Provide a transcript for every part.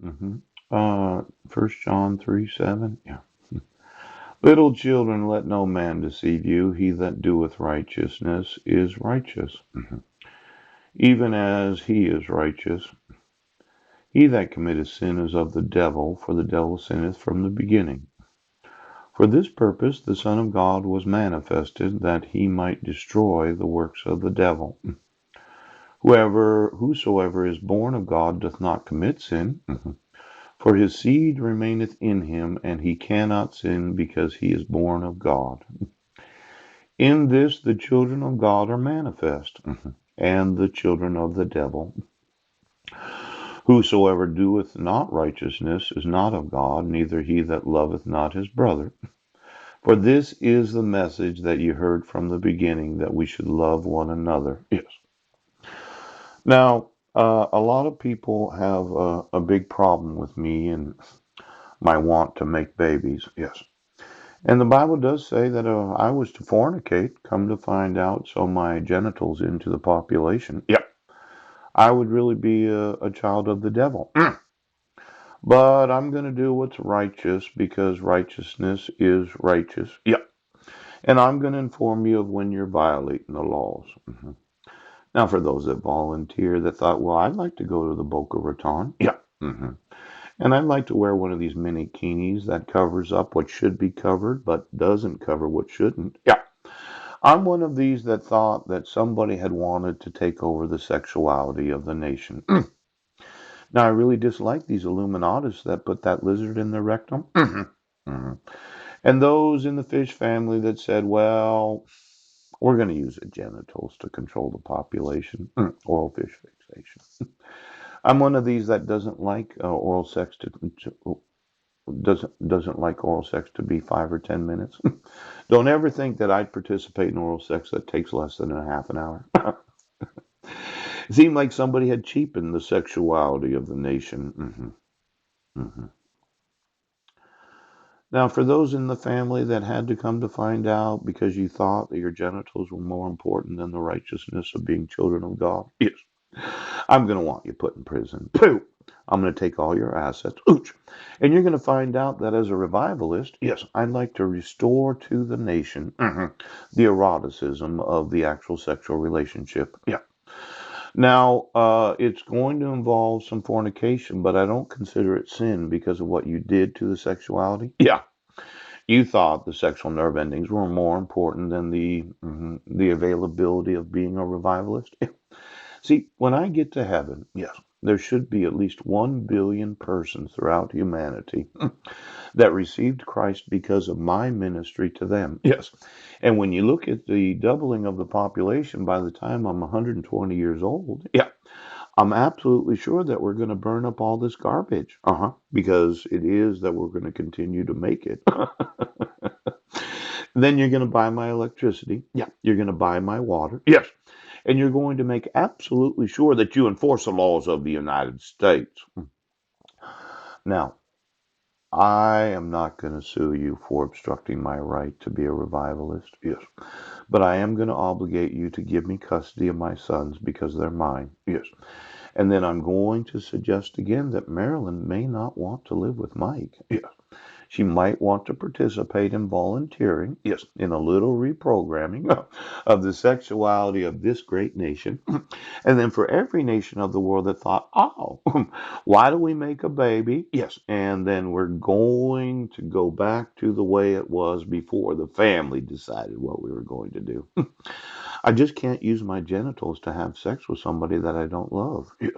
hmm 1 John 3:7. Yeah. Little children, let no man deceive you. He that doeth righteousness is righteous, even as he is righteous. He that committeth sin is of the devil, for the devil sinneth from the beginning. For this purpose the Son of God was manifested, that he might destroy the works of the devil. Whosoever is born of God doth not commit sin, for his seed remaineth in him, and he cannot sin, because he is born of God. In this the children of God are manifest, and the children of the devil. Whosoever doeth not righteousness is not of God, neither he that loveth not his brother. For this is the message that you heard from the beginning, that we should love one another. Yes. Now, a lot of people have a big problem with me and my want to make babies. Yes. And the Bible does say that I was to fornicate, come to find out, so my genitals into the population. Yep. I would really be a child of the devil. But I'm going to do what's righteous, because righteousness is righteous. Yep. And I'm going to inform you of when you're violating the laws. Now, for those that volunteer that thought, well, I'd like to go to the Boca Raton. Yeah. And I'd like to wear one of these mini bikinis that covers up what should be covered, but doesn't cover what shouldn't. Yeah. I'm one of these that thought that somebody had wanted to take over the sexuality of the nation. Now, I really dislike these Illuminatis that put that lizard in their rectum. And those in the fish family that said, well, we're going to use the genitals to control the population. Oral fish fixation. I'm one of these that doesn't like oral sex doesn't like oral sex to be 5 or 10 minutes. Don't ever think that I'd participate in oral sex that takes less than a half an hour. It seemed like somebody had cheapened the sexuality of the nation. Now, for those in the family that had to come to find out because you thought that your genitals were more important than the righteousness of being children of God, yes, I'm going to want you put in prison. Pooh! I'm going to take all your assets. Ooch! And you're going to find out that as a revivalist, yes, I'd like to restore to the nation the eroticism of the actual sexual relationship. Yeah. Now, it's going to involve some fornication, but I don't consider it sin because of what you did to the sexuality. Yeah. You thought the sexual nerve endings were more important than the availability of being a revivalist. See, when I get to heaven, yes, there should be at least 1 billion persons throughout humanity that received Christ because of my ministry to them. Yes. And when you look at the doubling of the population by the time I'm 120 years old, yeah, I'm absolutely sure that we're going to burn up all this garbage. Because it is that we're going to continue to make it. Then you're going to buy my electricity. Yeah. You're going to buy my water. Yes. And you're going to make absolutely sure that you enforce the laws of the United States. Now, I am not going to sue you for obstructing my right to be a revivalist. Yes. But I am going to obligate you to give me custody of my sons because they're mine. Yes. And then I'm going to suggest again that Marilyn may not want to live with Mike. Yes. She might want to participate in volunteering, yes, in a little reprogramming of the sexuality of this great nation. And then for every nation of the world that thought, oh, why do we make a baby? Yes. And then we're going to go back to the way it was before the family decided what we were going to do. I just can't use my genitals to have sex with somebody that I don't love. Yes.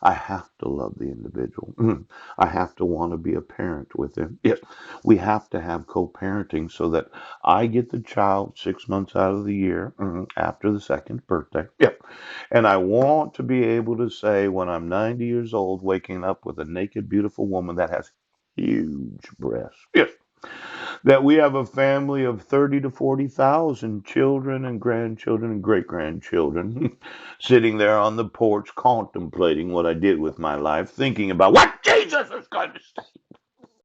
I have to love the individual. I have to want to be a parent with them. Yes. We have to have co-parenting so that I get the child 6 months out of the year after the second birthday. Yep. And I want to be able to say when I'm 90 years old, waking up with a naked, beautiful woman that has huge breasts. Yes, that we have a family of 30 to 40,000 children and grandchildren and great grandchildren sitting there on the porch contemplating what I did with my life, thinking about what Jesus is going to say.